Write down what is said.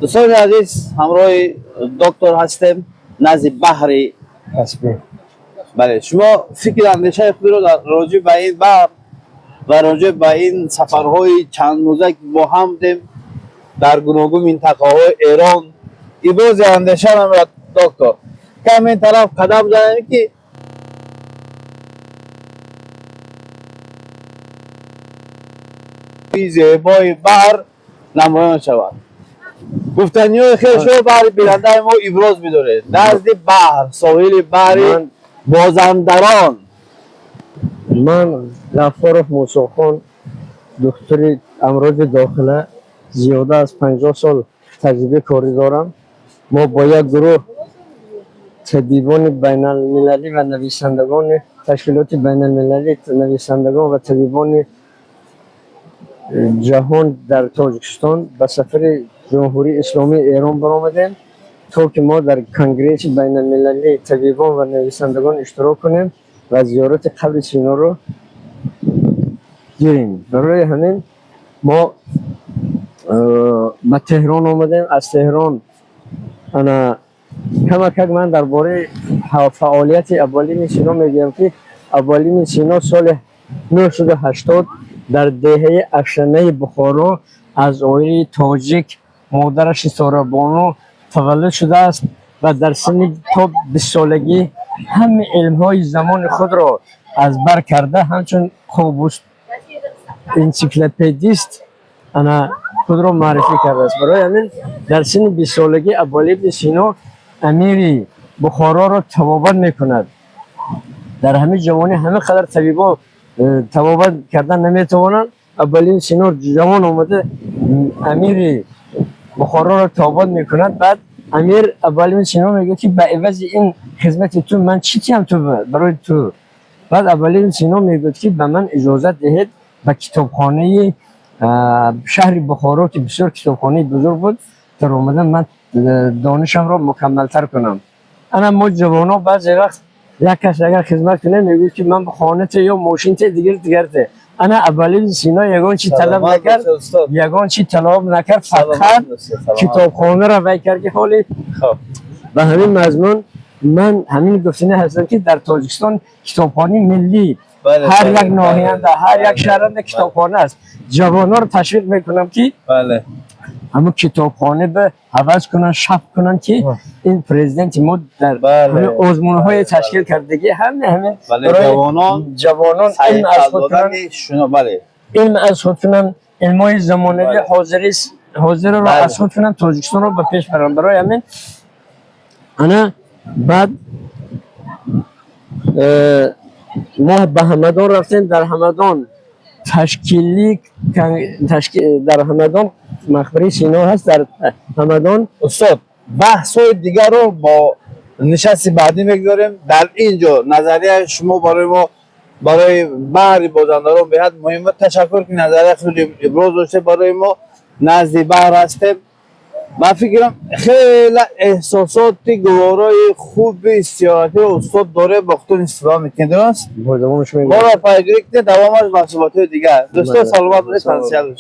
دوستان عزیز همراه دکتر هستیم نزد بحر کسپی. بله شما فکر اندیشه خود رو در راجع به این بحر و راجع به این سفرهای چند روزه که با هم دیم در گوناگون منطقه های ایران ابراز اندیشه نمی‌رود دکتر کم این طرف قدم زدیم که زیبای بحر نمایان شود. گفتنی های خیلی شما بحر بیننده ما ابراز می‌داره نزد بحر ساحل بحر بازندران. من غفارов موسی خان دکتر امراض داخله زیاده از 50 سال تجربه کاری دارم. ما با یک گروه طبیبان بین المللی و نویسندگان تشکیلات بین المللی نویسندگان و طبیبان جهان در تاجیکستان به سفر جمهوری اسلامی ایران برآمدیم تا که ما در کنگره بین المللی طبیبان و نویسندگان اشتراک کنیم و زیارت قبر سینا رو گیریم. برای همین ما به تهران آمدیم. از تهران انا کمک من درباره فعالیت اولین سینا میگم که اولین سینا سال 1980 در دهه افشانه بخارا از عائله تاجیک مادرش سارا بانو تولد شده است و در سن تا 20 سالگی همه علم‌های زمان خود را از بر کرده همچون قابوس انسیکلوپدیست انا خود را معرفی کرده است. برای همین در سن 20 سالگی ابوالعلی سینا امیر بخارا را طبابت میکند. در همین جوانی همه قدر طبیبا طبابت کردن نمیتوانند. ابوالعلی سینا جوان آمده امیر بخارا را طبابت میکند. بعد امیر ابوالعلی سینا میگه که به عوض این خدمت تو من چی تیم تو برای تو. بعد ابوالعلی سینا میگه که به من اجازه دهید به کتابخانه شهر بخارا که بسیار کتابخانه بزرگ بود در اومدن من دانشم را مکمل تر کنم. انا ما جوانا بعضی وقت یک کس اگر خدمت کنه میگه که من به خانه یا ماشین دیگر انا ابوالعلی سینا یگان چی طلب نکرد یگان چی طلب نکرد فقط کتابخانه را وای کرد که حالی به همین مضمون من همین گفتنی هستم که در تاجیکستان کتابخانه ملی هر یک ناحیه هر یک شهر کتابخانه است. جوانا رو تشویق میکنم که بله اما کتابخانه به حوض کنن شب کنن که این پرزیدنت ما در آزمون های تشکیل کردگی همین جوانان علم از خود کنن بله علم از خود کنن علمای زمانوی حاضر رو از خود کنن تاجیکستان رو به پیش برن. برای همین انا بعد ما به همدان رفتیم. در همدان در همدان مقبره سینا هست. در همدان استاد بحث‌های دیگر رو با نشست بعدی میگذاریم. در اینجا نظریه شما برای ما برای بحر بازندران بهت مهمه. تشکر که نظریه خود ابراز داشته برای ما نزد بحر هستیم. من فکرم خیلی احساسات گوارای خوب سیاحتی استاد داره وقتون استفاده میکنه. درست؟ با ما را پیگیری کنید دوام از محصولات دیگر. دوستان سلامت باشید.